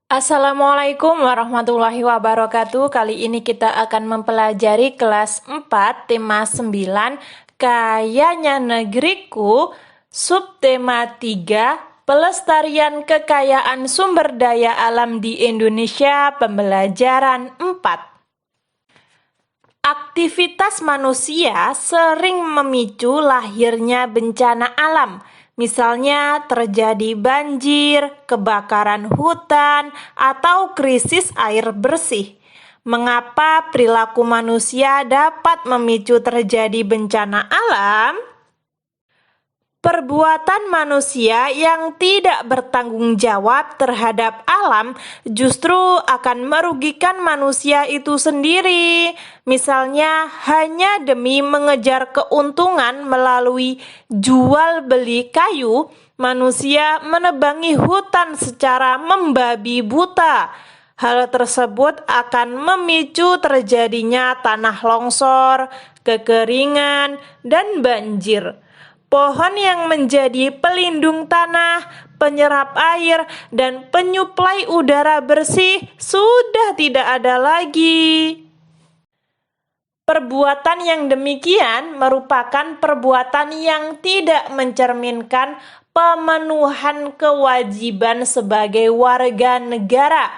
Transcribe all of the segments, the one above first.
Assalamualaikum warahmatullahi wabarakatuh. Kali ini kita akan mempelajari kelas 4, tema 9, Kayanya Negeriku, subtema 3, Pelestarian Kekayaan Sumber Daya Alam di Indonesia, pembelajaran 4. Aktivitas manusia sering memicu lahirnya bencana alam. Misalnya terjadi banjir, kebakaran hutan, atau krisis air bersih. Mengapa perilaku manusia dapat memicu terjadi bencana alam? Perbuatan manusia yang tidak bertanggung jawab terhadap alam justru akan merugikan manusia itu sendiri. Misalnya, hanya demi mengejar keuntungan melalui jual beli kayu, manusia menebangi hutan secara membabi buta. Hal tersebut akan memicu terjadinya tanah longsor, kekeringan, dan banjir. Pohon yang menjadi pelindung tanah, penyerap air, dan penyuplai udara bersih sudah tidak ada lagi. Perbuatan yang demikian merupakan perbuatan yang tidak mencerminkan pemenuhan kewajiban sebagai warga negara.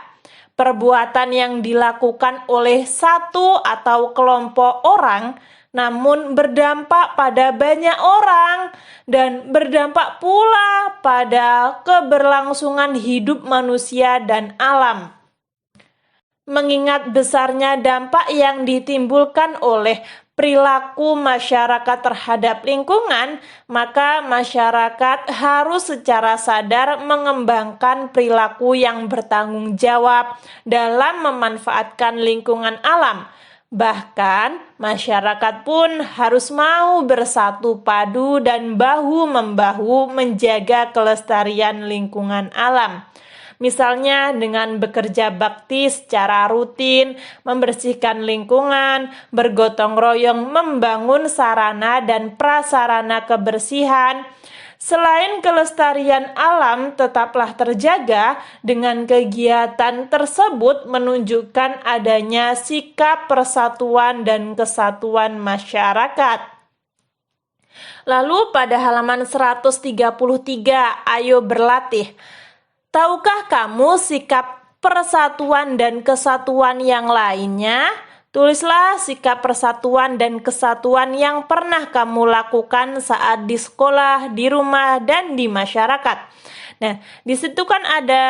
Perbuatan yang dilakukan oleh satu atau kelompok orang namun berdampak pada banyak orang dan berdampak pula pada keberlangsungan hidup manusia dan alam. Mengingat besarnya dampak yang ditimbulkan oleh perilaku masyarakat terhadap lingkungan, maka masyarakat harus secara sadar mengembangkan perilaku yang bertanggung jawab dalam memanfaatkan lingkungan alam. Bahkan, masyarakat pun harus mau bersatu padu dan bahu-membahu menjaga kelestarian lingkungan alam. Misalnya dengan bekerja bakti secara rutin, membersihkan lingkungan, bergotong royong membangun sarana dan prasarana kebersihan. Selain kelestarian alam tetaplah terjaga, dengan kegiatan tersebut menunjukkan adanya sikap persatuan dan kesatuan masyarakat. Lalu pada halaman 133, ayo berlatih. Tahukah kamu sikap persatuan dan kesatuan yang lainnya? Tulislah sikap persatuan dan kesatuan yang pernah kamu lakukan saat di sekolah, di rumah, dan di masyarakat. Nah, di situ kan ada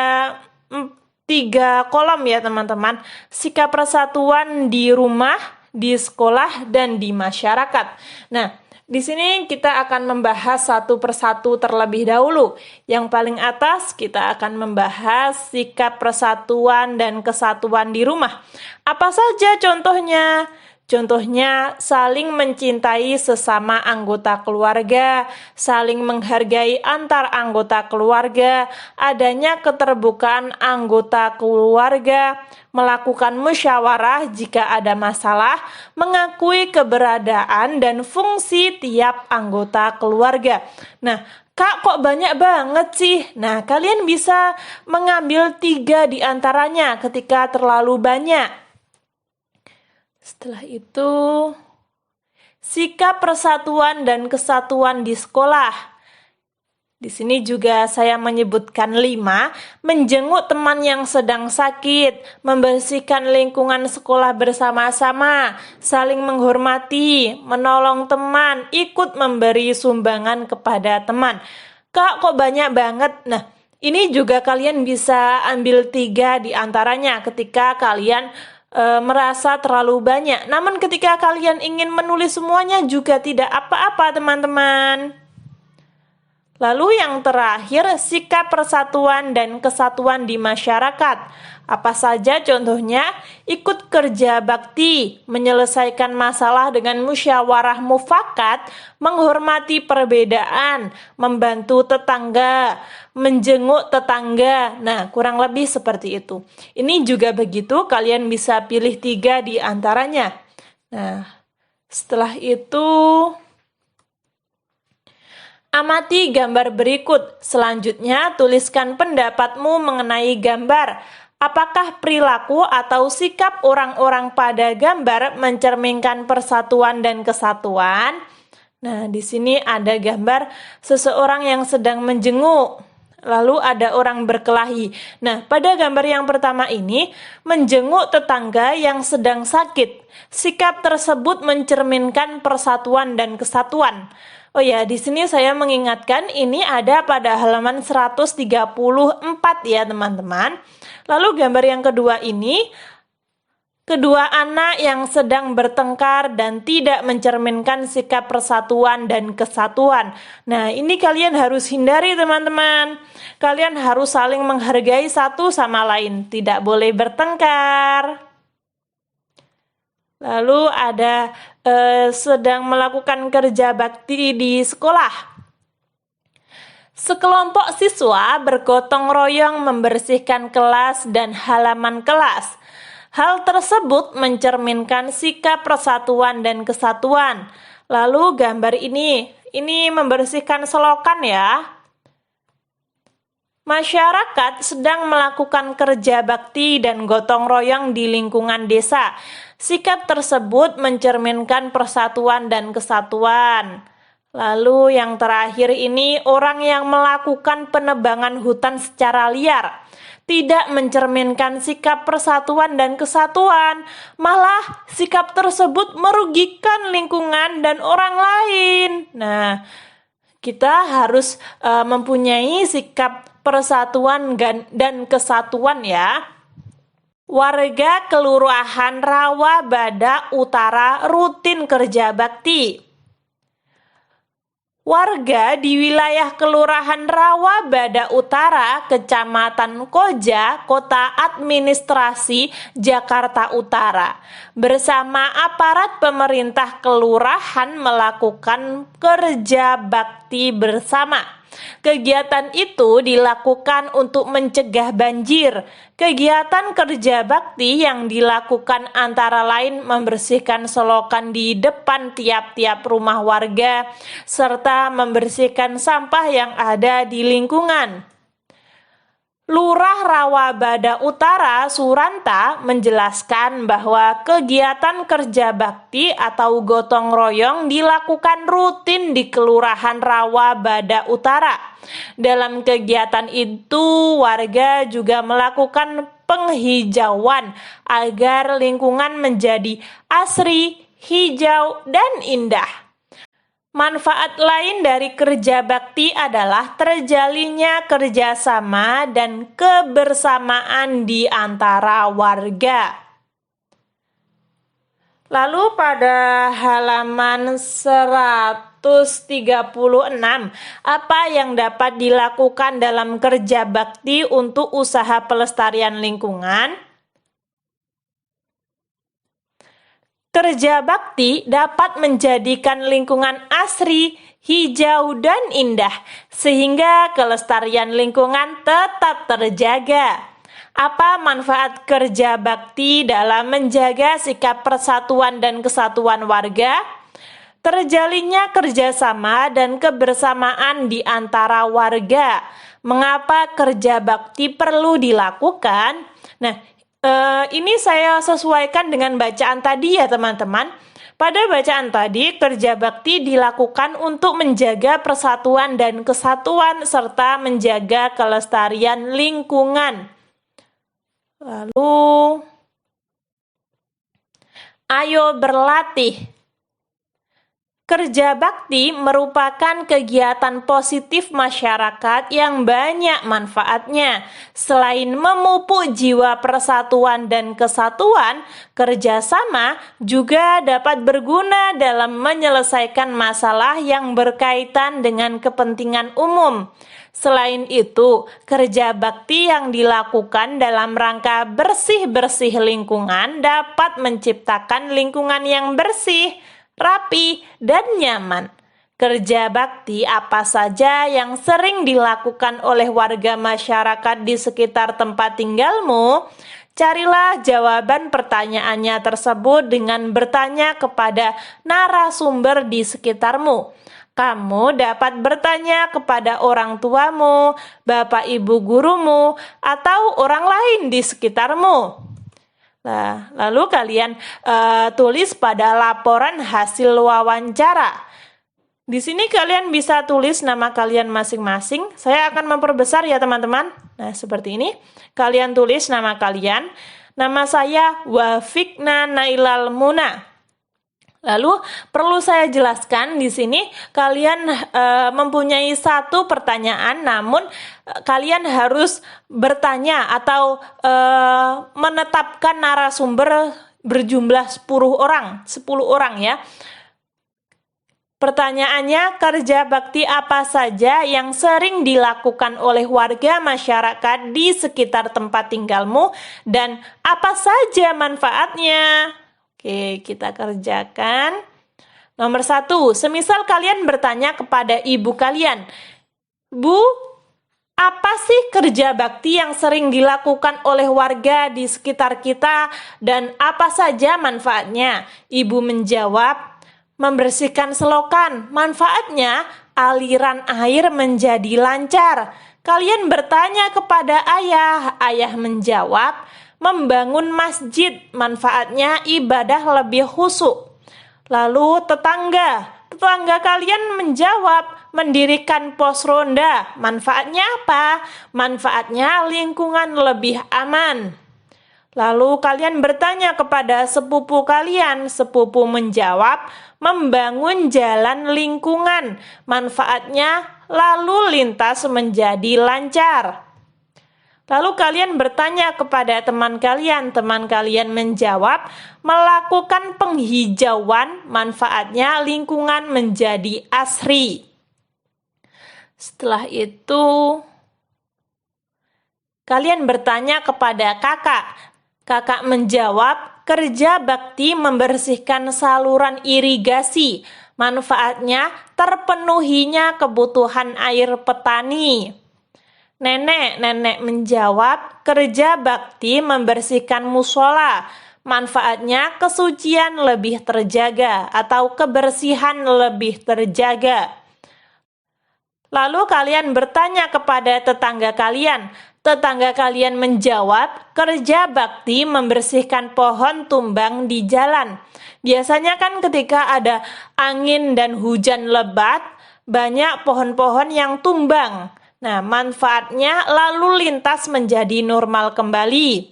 3 kolom ya teman-teman. Sikap persatuan di rumah, di sekolah, dan di masyarakat. Nah, di sini kita akan membahas satu persatu terlebih dahulu. Yang paling atas kita akan membahas sikap persatuan dan kesatuan di rumah. Apa saja contohnya? Contohnya saling mencintai sesama anggota keluarga, saling menghargai antar anggota keluarga, adanya keterbukaan anggota keluarga, melakukan musyawarah jika ada masalah, mengakui keberadaan dan fungsi tiap anggota keluarga. Nah, Kak, kok banyak banget sih? Nah, kalian bisa mengambil 3 di antaranya ketika terlalu banyak. Setelah itu, sikap persatuan dan kesatuan di sekolah. Di sini juga saya menyebutkan 5, menjenguk teman yang sedang sakit, membersihkan lingkungan sekolah bersama-sama, saling menghormati, menolong teman, ikut memberi sumbangan kepada teman. Kak, kok banyak banget? Nah, ini juga kalian bisa ambil 3 di antaranya ketika kalian merasa terlalu banyak. Namun ketika kalian ingin menulis semuanya juga tidak apa-apa teman-teman. Lalu yang terakhir, sikap persatuan dan kesatuan di masyarakat. Apa saja contohnya? Ikut kerja bakti, menyelesaikan masalah dengan musyawarah mufakat, menghormati perbedaan, membantu tetangga, menjenguk tetangga. Nah, kurang lebih seperti itu. Ini juga begitu, kalian bisa pilih 3 di antaranya. Nah, setelah itu amati gambar berikut. Selanjutnya, tuliskan pendapatmu mengenai gambar. Apakah perilaku atau sikap orang-orang pada gambar mencerminkan persatuan dan kesatuan? Nah, di sini ada gambar seseorang yang sedang menjenguk. Lalu ada orang berkelahi. Nah, pada gambar yang pertama ini, menjenguk tetangga yang sedang sakit. Sikap tersebut mencerminkan persatuan dan kesatuan. Oh ya, di sini saya mengingatkan ini ada pada halaman 134 ya, teman-teman. Lalu gambar yang kedua ini, kedua anak yang sedang bertengkar dan tidak mencerminkan sikap persatuan dan kesatuan. Nah, ini kalian harus hindari, teman-teman. Kalian harus saling menghargai satu sama lain, tidak boleh bertengkar. Lalu ada sedang melakukan kerja bakti di sekolah. Sekelompok siswa bergotong royong membersihkan kelas dan halaman kelas. Hal tersebut mencerminkan sikap persatuan dan kesatuan. Lalu gambar ini membersihkan selokan ya. Masyarakat sedang melakukan kerja bakti dan gotong royong di lingkungan desa. Sikap tersebut mencerminkan persatuan dan kesatuan. Lalu yang terakhir ini, orang yang melakukan penebangan hutan secara liar tidak mencerminkan sikap persatuan dan kesatuan. Malah sikap tersebut merugikan lingkungan dan orang lain. Nah, kita harus mempunyai sikap persatuan dan kesatuan ya. Warga Kelurahan Rawabada Utara rutin kerja bakti. Warga di wilayah Kelurahan Rawabada Utara, Kecamatan Koja, Kota Administrasi Jakarta Utara, bersama aparat pemerintah kelurahan melakukan kerja bakti bersama. Kegiatan itu dilakukan untuk mencegah banjir. Kegiatan kerja bakti yang dilakukan antara lain membersihkan selokan di depan tiap-tiap rumah warga, serta membersihkan sampah yang ada di lingkungan. Lurah Rawabada Utara Suranta menjelaskan bahwa kegiatan kerja bakti atau gotong royong dilakukan rutin di Kelurahan Rawabada Utara. Dalam kegiatan itu, warga juga melakukan penghijauan agar lingkungan menjadi asri, hijau, dan indah. Manfaat lain dari kerja bakti adalah terjalinnya kerjasama dan kebersamaan di antara warga. Lalu pada halaman 136, apa yang dapat dilakukan dalam kerja bakti untuk usaha pelestarian lingkungan? Kerja bakti dapat menjadikan lingkungan asri, hijau, dan indah, sehingga kelestarian lingkungan tetap terjaga. Apa manfaat kerja bakti dalam menjaga sikap persatuan dan kesatuan warga? Terjalinnya kerjasama dan kebersamaan di antara warga. Mengapa kerja bakti perlu dilakukan? Nah, ini saya sesuaikan dengan bacaan tadi ya teman-teman. Pada bacaan tadi, kerja bakti dilakukan untuk menjaga persatuan dan kesatuan serta menjaga kelestarian lingkungan. Lalu, ayo berlatih. Kerja bakti merupakan kegiatan positif masyarakat yang banyak manfaatnya. Selain memupuk jiwa persatuan dan kesatuan, kerjasama juga dapat berguna dalam menyelesaikan masalah yang berkaitan dengan kepentingan umum. Selain itu, kerja bakti yang dilakukan dalam rangka bersih-bersih lingkungan dapat menciptakan lingkungan yang bersih, rapi, dan nyaman. Kerja bakti apa saja yang sering dilakukan oleh warga masyarakat di sekitar tempat tinggalmu? Carilah jawaban pertanyaannya tersebut dengan bertanya kepada narasumber di sekitarmu. Kamu dapat bertanya kepada orang tuamu, bapak ibu gurumu, atau orang lain di sekitarmu. Nah, lalu kalian tulis pada laporan hasil wawancara. Di sini kalian bisa tulis nama kalian masing-masing. Saya akan memperbesar ya teman-teman. Nah, seperti ini. Kalian tulis nama kalian. Nama saya Wafikna Nailal Muna. Lalu perlu saya jelaskan di sini kalian mempunyai satu pertanyaan, namun kalian harus bertanya atau menetapkan narasumber berjumlah 10 orang ya. Pertanyaannya, kerja bakti apa saja yang sering dilakukan oleh warga masyarakat di sekitar tempat tinggalmu dan apa saja manfaatnya? Oke, kita kerjakan. Nomor 1, semisal kalian bertanya kepada ibu kalian, Bu, apa sih kerja bakti yang sering dilakukan oleh warga di sekitar kita dan apa saja manfaatnya? Ibu menjawab, membersihkan selokan. Manfaatnya, aliran air menjadi lancar. Kalian bertanya kepada ayah. Ayah menjawab, membangun masjid, manfaatnya ibadah lebih khusyuk. Lalu tetangga kalian menjawab, mendirikan pos ronda, manfaatnya apa? Manfaatnya lingkungan lebih aman. Lalu kalian bertanya kepada sepupu kalian, sepupu menjawab, membangun jalan lingkungan, manfaatnya lalu lintas menjadi lancar. Lalu kalian bertanya kepada teman kalian menjawab, melakukan penghijauan, manfaatnya lingkungan menjadi asri. Setelah itu, kalian bertanya kepada kakak. Kakak menjawab, kerja bakti membersihkan saluran irigasi, manfaatnya terpenuhinya kebutuhan air petani. Nenek menjawab, kerja bakti membersihkan musola, manfaatnya kesucian lebih terjaga atau kebersihan lebih terjaga. Lalu kalian bertanya kepada tetangga kalian menjawab, kerja bakti membersihkan pohon tumbang di jalan. Biasanya kan ketika ada angin dan hujan lebat, banyak pohon-pohon yang tumbang. Nah, manfaatnya lalu lintas menjadi normal kembali.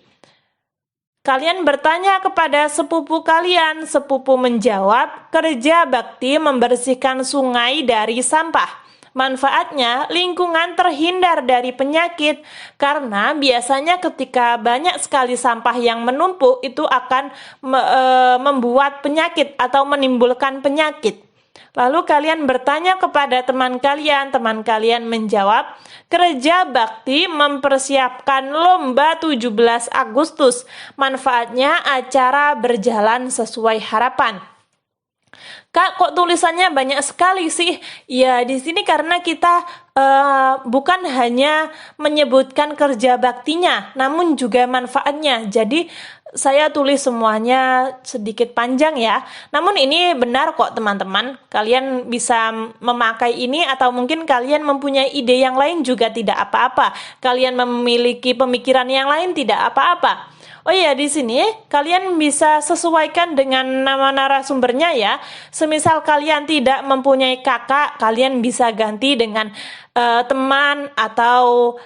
Kalian bertanya kepada sepupu kalian, sepupu menjawab, kerja bakti membersihkan sungai dari sampah. Manfaatnya, lingkungan terhindar dari penyakit, karena biasanya ketika banyak sekali sampah yang menumpuk, itu akan membuat penyakit atau menimbulkan penyakit. Lalu kalian bertanya kepada teman kalian menjawab, kerja bakti mempersiapkan lomba 17 Agustus. Manfaatnya acara berjalan sesuai harapan. Kak, kok tulisannya banyak sekali sih? Ya, di sini karena kita bukan hanya menyebutkan kerja baktinya, namun juga manfaatnya. Jadi saya tulis semuanya sedikit panjang ya. Namun ini benar kok teman-teman. Kalian bisa memakai ini atau mungkin kalian mempunyai ide yang lain juga tidak apa-apa. Kalian memiliki pemikiran yang lain tidak apa-apa. Oh iya, di sini kalian bisa sesuaikan dengan nama narasumbernya ya. Semisal kalian tidak mempunyai kakak, kalian bisa ganti dengan teman atau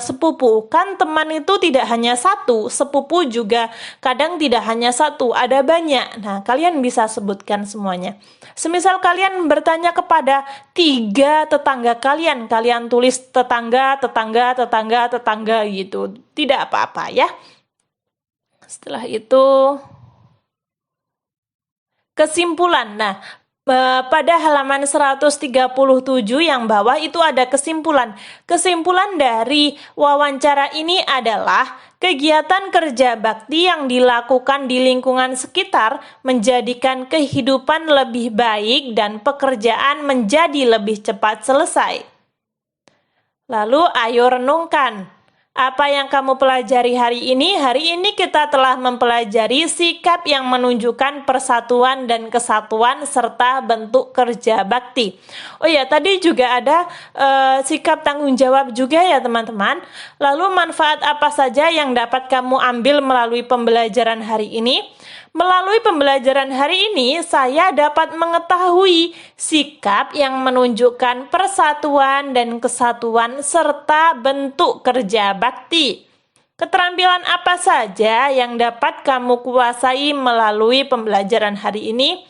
sepupu. Kan teman itu tidak hanya satu, sepupu juga kadang tidak hanya satu, ada banyak. Nah, kalian bisa sebutkan semuanya. Semisal kalian bertanya kepada 3 tetangga kalian tulis tetangga gitu. Tidak apa-apa ya. Setelah itu, kesimpulan. Nah, pada halaman 137 yang bawah itu ada kesimpulan. Kesimpulan dari wawancara ini adalah kegiatan kerja bakti yang dilakukan di lingkungan sekitar menjadikan kehidupan lebih baik dan pekerjaan menjadi lebih cepat selesai. Lalu ayo renungkan. Apa yang kamu pelajari hari ini? Hari ini kita telah mempelajari sikap yang menunjukkan persatuan dan kesatuan serta bentuk kerja bakti. Oh ya, tadi juga ada sikap tanggung jawab juga ya teman-teman. Lalu manfaat apa saja yang dapat kamu ambil melalui pembelajaran hari ini? Melalui pembelajaran hari ini, saya dapat mengetahui sikap yang menunjukkan persatuan dan kesatuan serta bentuk kerja bakti. Keterampilan apa saja yang dapat kamu kuasai melalui pembelajaran hari ini?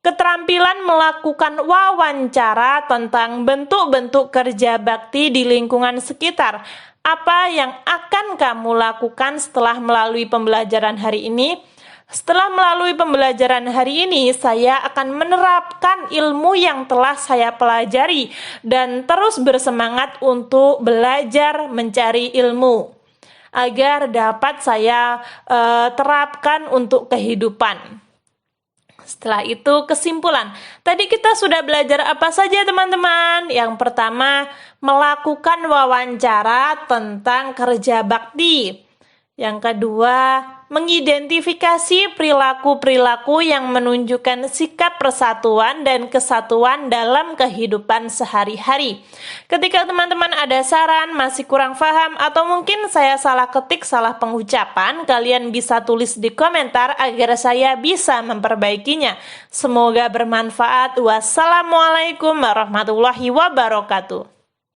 Keterampilan melakukan wawancara tentang bentuk-bentuk kerja bakti di lingkungan sekitar. Apa yang akan kamu lakukan setelah melalui pembelajaran hari ini? Setelah melalui pembelajaran hari ini, saya akan menerapkan ilmu yang telah saya pelajari dan terus bersemangat untuk belajar mencari ilmu agar dapat saya terapkan untuk kehidupan. Setelah itu kesimpulan. Tadi kita sudah belajar apa saja teman-teman? Yang pertama, melakukan wawancara tentang kerja bakti. Yang kedua, mengidentifikasi perilaku-perilaku yang menunjukkan sikap persatuan dan kesatuan dalam kehidupan sehari-hari. Ketika teman-teman ada saran, masih kurang paham, atau mungkin saya salah ketik, salah pengucapan, kalian bisa tulis di komentar agar saya bisa memperbaikinya. Semoga bermanfaat. Wassalamualaikum warahmatullahi wabarakatuh.